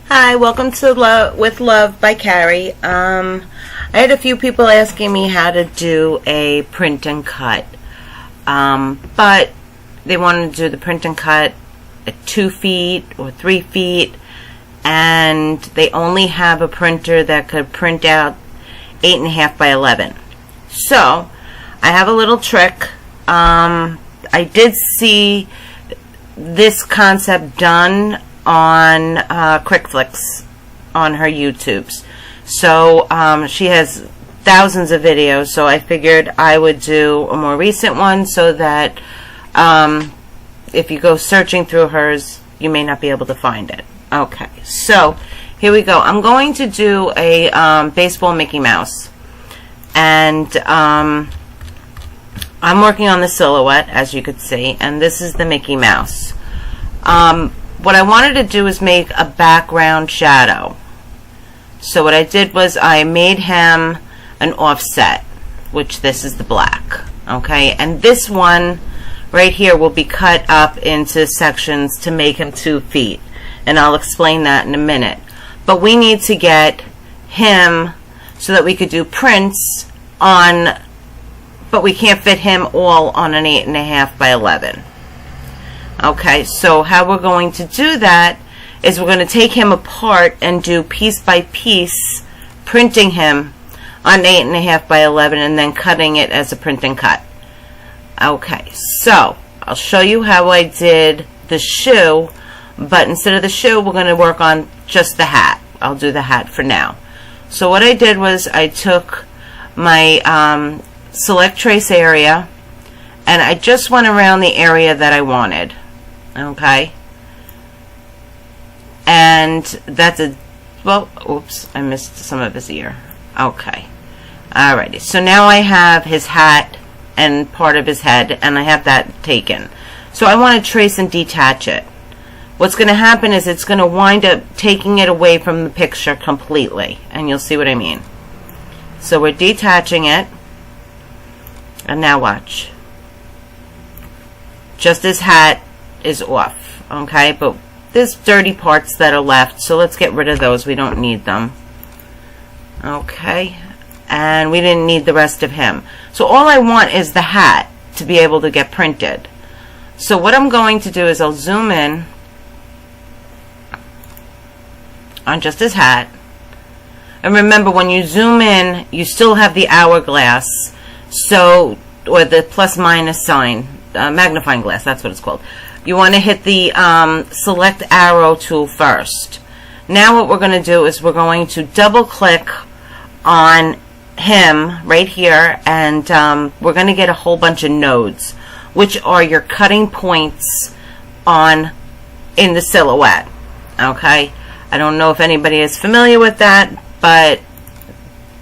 Hi, welcome to Love with Love by Carrie. I had a few people asking me how to do a print and cut, but they wanted to do the print and cut at 2 feet or 3 feet, and they only have a printer that could print out 8.5 by 11. So I have a little trick. I did see this concept done on QuickFlix on her YouTubes. So she has thousands of videos, so I figured I would do a more recent one so that if you go searching through hers, you may not be able to find it. Okay, so here we go. I'm going to do a baseball Mickey Mouse, and I'm working on the silhouette, as you could see, and this is the Mickey Mouse. What I wanted to do is make a background shadow. So what I did was I made him an offset, which this is the black. Okay, and this one right here will be cut up into sections to make him 2 feet. And I'll explain that in a minute. But we need to get him so that we could do prints on, but we can't fit him all on an 8.5 by 11. Okay, so how we're going to do that is we're going to take him apart and do piece by piece, printing him on 8.5 by 11 and then cutting it as a print and cut. Okay, so I'll show you how I did the shoe, but instead of the shoe, we're going to work on just the hat. I'll do the hat for now. So what I did was I took my select trace area and I just went around the area that I wanted. Okay, and that's a, well, oops, I missed some of his ear. Okay, alrighty, so now I have his hat and part of his head, and I have that taken. So I want to trace and detach it. What's going to happen is it's going to wind up taking it away from the picture completely, and you'll see what I mean. So we're detaching it, and now watch. Just his hat is off, okay, but there's dirty parts that are left, so let's get rid of those. We don't need them. Okay, and we didn't need the rest of him. So all I want is the hat to be able to get printed. So what I'm going to do is I'll zoom in on just his hat, and remember, when you zoom in, you still have the hourglass, so, or the plus minus sign, magnifying glass, that's what it's called. You want to hit the select arrow tool first. Now what we're going to do is we're going to double click on him right here, and we're going to get a whole bunch of nodes, which are your cutting points in the silhouette. Okay, I don't know if anybody is familiar with that, but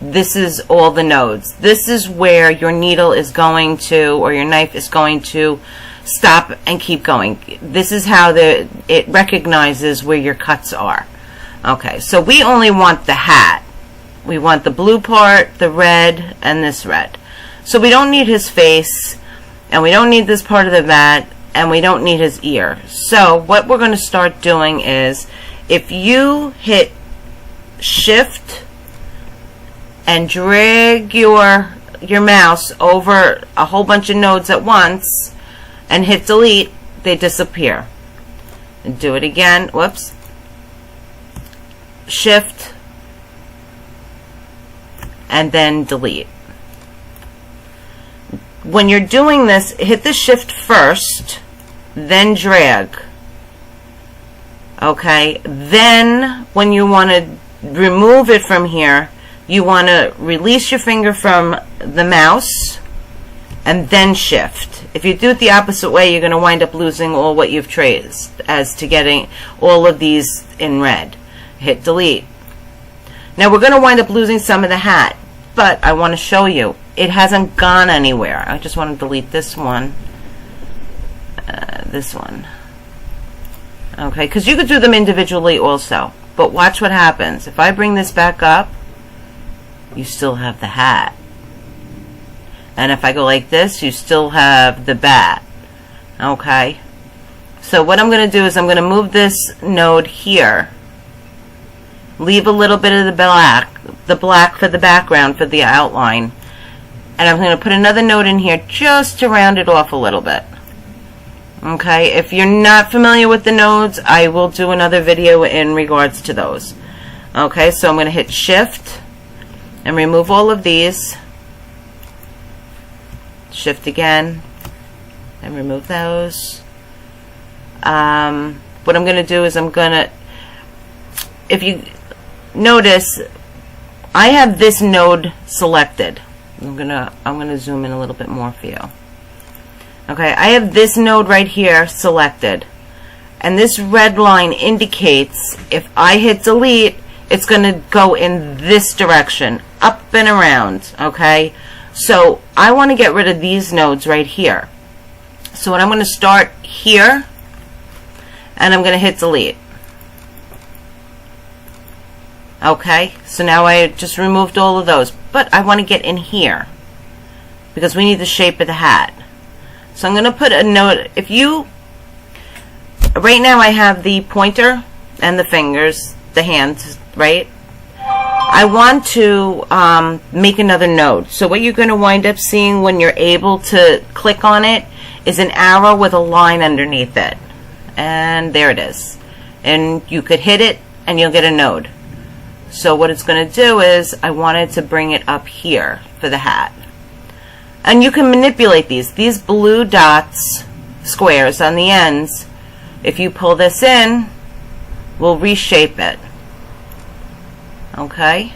this is all the nodes. This is where your needle is going to, or your knife is going to, stop and keep going. This is how it recognizes where your cuts are. Okay, so we only want the hat. We want the blue part, the red, and this red. So we don't need his face, and we don't need this part of the vat, and we don't need his ear. So what we're going to start doing is, if you hit shift and drag your mouse over a whole bunch of nodes at once and hit delete, they disappear. And do it again. Whoops. Shift and then delete. When you're doing this, hit the shift first, then drag. Okay, then when you want to remove it from here, you want to release your finger from the mouse and then shift. If you do it the opposite way, you're going to wind up losing all what you've traced as to getting all of these in red. Hit delete. Now we're going to wind up losing some of the hat, but I want to show you it hasn't gone anywhere. I just want to delete this one, this one. Okay, because you could do them individually also, but watch what happens. If I bring this back up, you still have the hat. And if I go like this, you still have the bat. Okay, so what I'm going to do is I'm going to move this node here leave a little bit of the black for the background for the outline. And I'm going to put another node in here just to round it off a little bit. Okay, if you're not familiar with the nodes, I will do another video in regards to those. Okay, so I'm going to hit Shift and remove all of these. Shift again and remove those. What I'm going to do is if you notice, I have this node selected. I'm gonna zoom in a little bit more for you. Okay, I have this node right here selected, and this red line indicates if I hit delete, it's gonna go in this direction, up and around. Okay, so I want to get rid of these nodes right here. So what I'm going to start here, and I'm going to hit delete. Okay, so now I just removed all of those, but I want to get in here because we need the shape of the hat. So I'm going to put a note. Right now I have the pointer and the fingers, the hands, right? I want to make another node. So what you're going to wind up seeing when you're able to click on it is an arrow with a line underneath it. And there it is. And you could hit it and you'll get a node. So what it's going to do is I wanted to bring it up here for the hat. And you can manipulate these blue dots, squares on the ends. If you pull this in, we'll reshape it. Okay,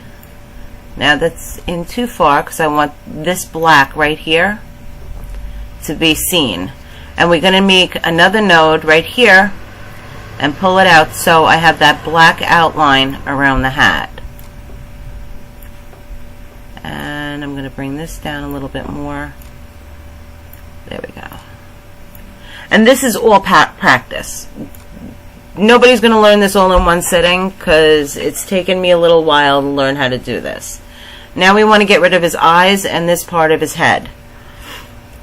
now that's in too far because I want this black right here to be seen. And we're going to make another node right here and pull it out so I have that black outline around the hat. And I'm going to bring this down a little bit more. There we go. And this is all practice. Nobody's going to learn this all in one sitting because it's taken me a little while to learn how to do this. Now we want to get rid of his eyes and this part of his head.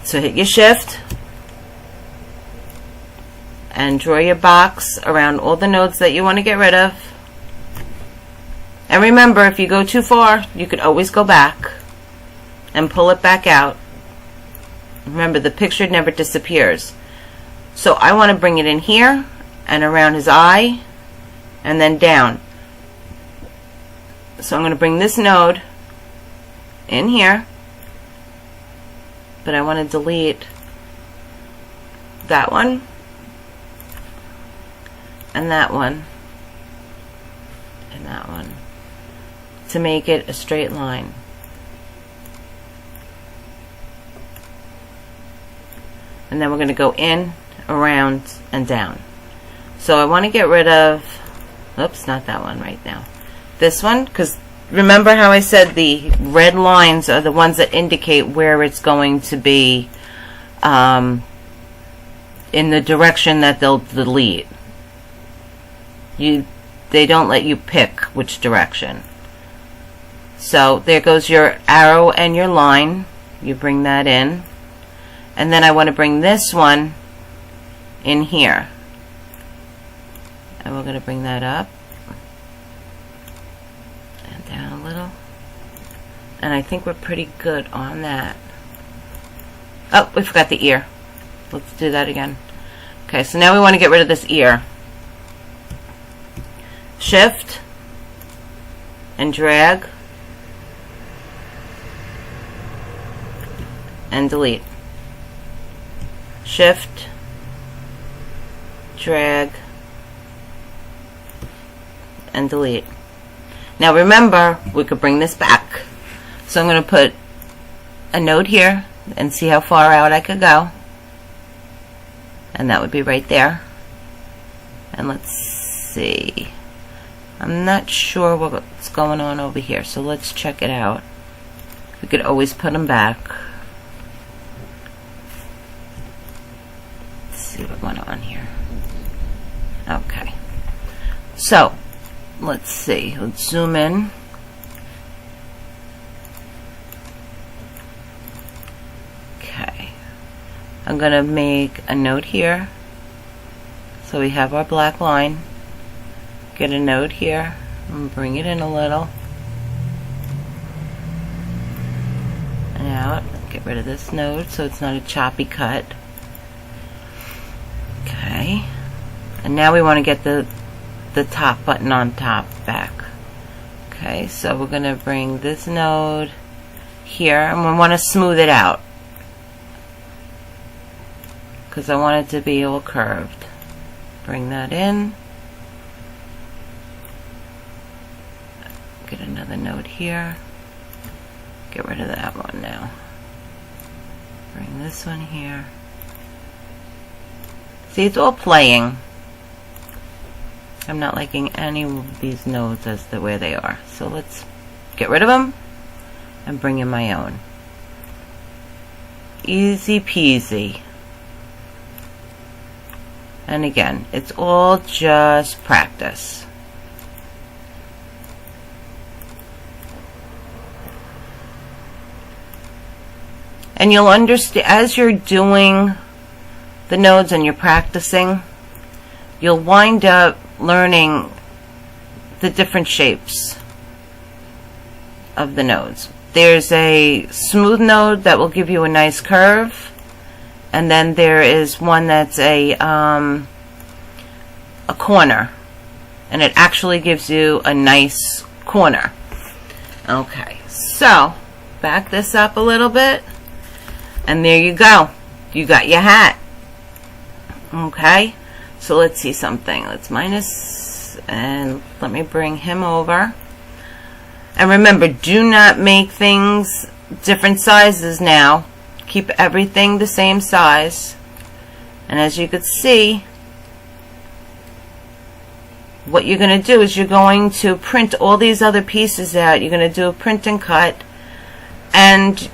So hit your Shift and draw your box around all the nodes that you want to get rid of. And remember, if you go too far, you could always go back and pull it back out. Remember, the picture never disappears. So I want to bring it in here and around his eye and then down. So I'm going to bring this node in here, but I want to delete that one and that one and that one to make it a straight line. And then we're going to go in, around, and down. So I want to get rid of, oops, not that one right now. This one, because remember how I said the red lines are the ones that indicate where it's going to be in the direction that they'll delete. They don't let you pick which direction. So there goes your arrow and your line. You bring that in. And then I want to bring this one in here. And we're going to bring that up and down a little. And I think we're pretty good on that. Oh, we forgot the ear. Let's do that again. Okay, so now we want to get rid of this ear. Shift and drag and delete. Shift, drag, and delete. Now remember, we could bring this back. So I'm going to put a node here and see how far out I could go. And that would be right there. And let's see. I'm not sure what's going on over here, so let's check it out. We could always put them back. Let's see what went on here. Okay. So, let's see. Let's zoom in. Okay. I'm going to make a note here. So we have our black line. Get a node here And bring it in a little. And out. Get rid of this node so it's not a choppy cut. Okay. And now we want to get the top button on top back. Okay, so we're going to bring this node here, and we want to smooth it out because I want it to be all curved. Bring that in. Get another node here. Get rid of that one now. Bring this one here. See, it's all playing. I'm not liking any of these nodes as the way they are. So let's get rid of them and bring in my own. Easy peasy. And again, it's all just practice. And you'll understand as you're doing the nodes and you're practicing, you'll wind up learning the different shapes of the nodes. There's a smooth node that will give you a nice curve, and then there is one that's a corner, and it actually gives you a nice corner. Okay, so back this up a little bit, and there you go. You got your hat. Okay. So let's see something. Let's minus, and let me bring him over. And remember, do not make things different sizes now. Keep everything the same size. And as you can see, what you're going to do is you're going to print all these other pieces out. You're going to do a print and cut, and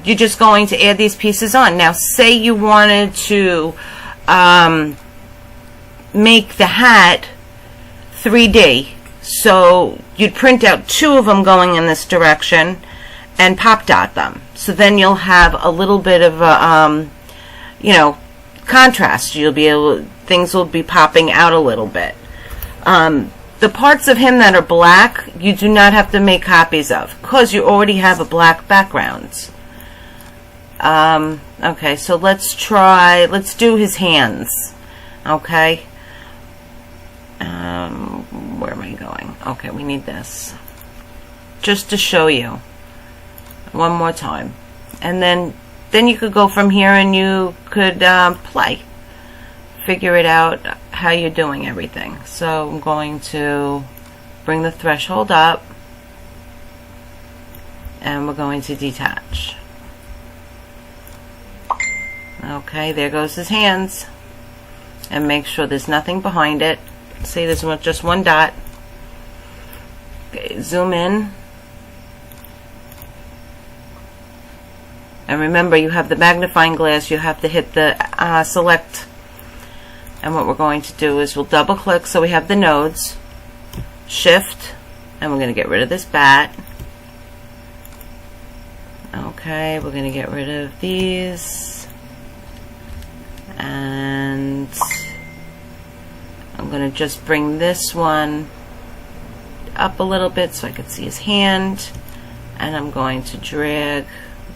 you're just going to add these pieces on. Now, say you wanted to make the hat 3D, so you'd print out 2 of them going in this direction and pop dot them. So then you'll have a little bit of a, contrast. You'll be able, things will be popping out a little bit. The parts of him that are black, you do not have to make copies of because you already have a black background. Okay, so let's do his hands. Okay. Where am I going? Okay, we need this. Just to show you. One more time. And then you could go from here and you could play. Figure it out how you're doing everything. So I'm going to bring the threshold up. And we're going to detach. Okay, there goes his hands. And make sure there's nothing behind it. See, there's just one dot. Okay, zoom in. And remember, you have the magnifying glass. You have to hit the select. And what we're going to do is we'll double click so we have the nodes. Shift. And we're going to get rid of this bat. Okay, we're going to get rid of these. And I'm going to just bring this one up a little bit so I can see his hand, and I'm going to drag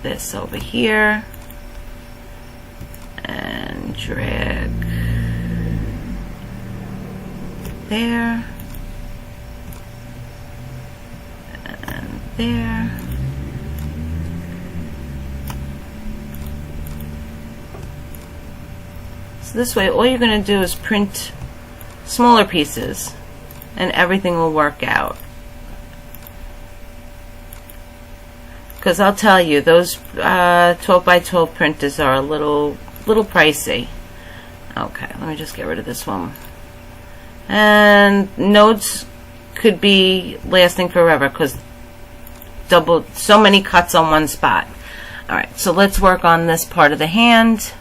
this over here and drag there and there. So this way, all you're going to do is print smaller pieces and everything will work out. Because I'll tell you, those 12 by 12 printers are a little pricey. Okay, let me just get rid of this one. And nodes could be lasting forever because so many cuts on one spot. Alright, so let's work on this part of the hand.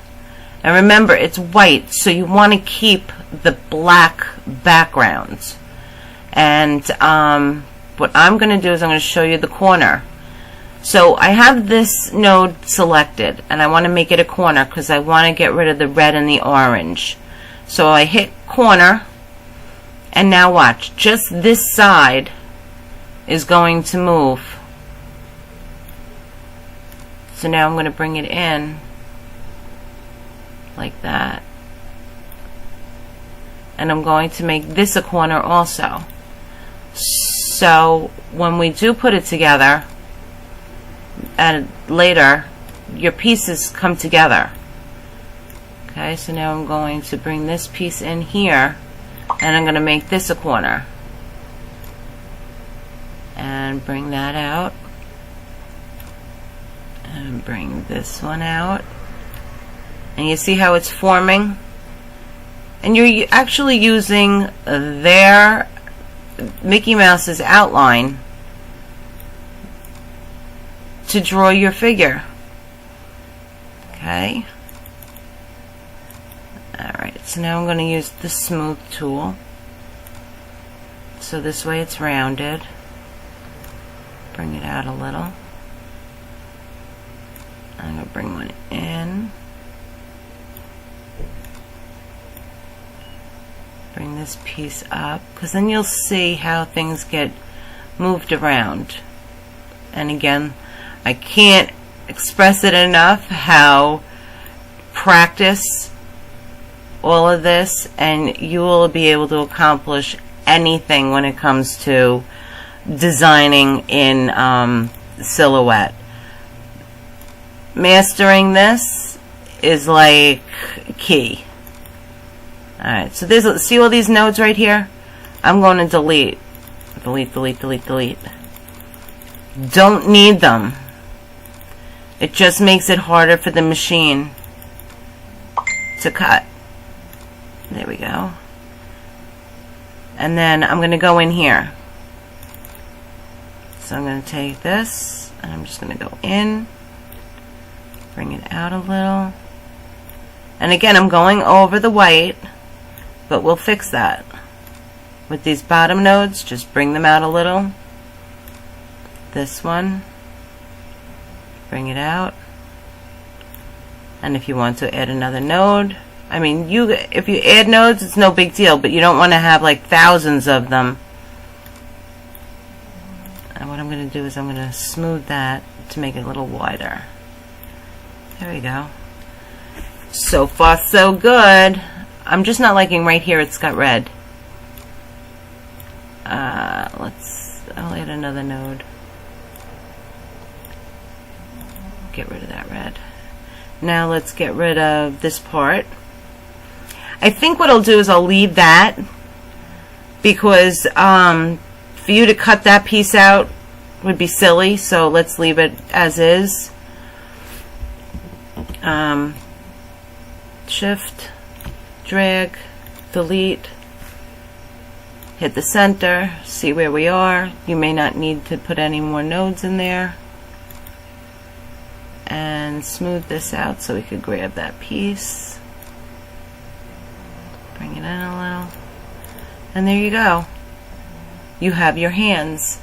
And remember, it's white, so you want to keep the black backgrounds. And what I'm going to do is I'm going to show you the corner. So I have this node selected, and I want to make it a corner because I want to get rid of the red and the orange. So I hit corner, and now watch. Just this side is going to move. So now I'm going to bring it in like that. And I'm going to make this a corner also. So when we do put it together, and later, your pieces come together. Okay, so now I'm going to bring this piece in here, and I'm going to make this a corner. And bring that out. And bring this one out. And you see how it's forming? And you're actually using their Mickey Mouse's outline to draw your figure. Okay. Alright, so now I'm going to use the smooth tool. So this way it's rounded. Bring it out a little. I'm going to bring one in. Bring this piece up, because then you'll see how things get moved around. And again, I can't express it enough how practice all of this and you will be able to accomplish anything when it comes to designing in Silhouette. Mastering this is like key. Alright, so there's, see all these nodes right here? I'm going to delete. Delete, delete, delete, delete. Don't need them. It just makes it harder for the machine to cut. There we go. And then I'm going to go in here. So I'm going to take this and I'm just going to go in, bring it out a little. And again, I'm going over the white, but we'll fix that. With these bottom nodes, just bring them out a little. This one, bring it out. And if you want to add another node, I mean, if you add nodes, it's no big deal, but you don't want to have like thousands of them. And what I'm going to do is I'm going to smooth that to make it a little wider. There we go. So far, so good. I'm just not liking right here, it's got red. I'll add another node. Get rid of that red. Now let's get rid of this part. I think what I'll do is I'll leave that because for you to cut that piece out would be silly, so let's leave it as is. Shift, drag, delete, hit the center, see where we are. You may not need to put any more nodes in there. And smooth this out so we could grab that piece. Bring it in a little. And there you go. You have your hands.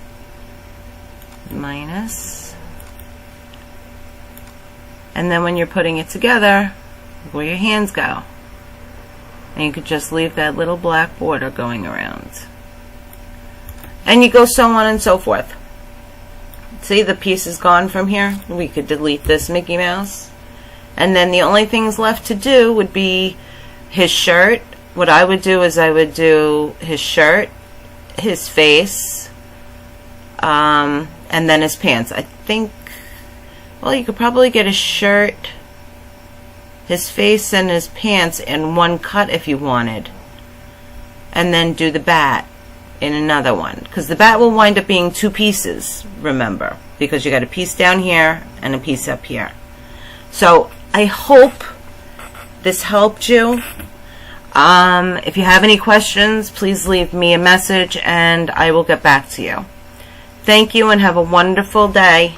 Minus. And then when you're putting it together, where your hands go. And you could just leave that little black border going around. And you go so on and so forth. See, the piece is gone from here. We could delete this Mickey Mouse. And then the only things left to do would be his shirt. What I would do is I would do his shirt, his face, and then his pants. I think, well, you could probably get his shirt, his face, and his pants in one cut if you wanted. And then do the bat in another one, because the bat will wind up being two pieces, remember, because you got a piece down here and a piece up here. So I hope this helped you. If you have any questions, please leave me a message and I will get back to you. Thank you and have a wonderful day.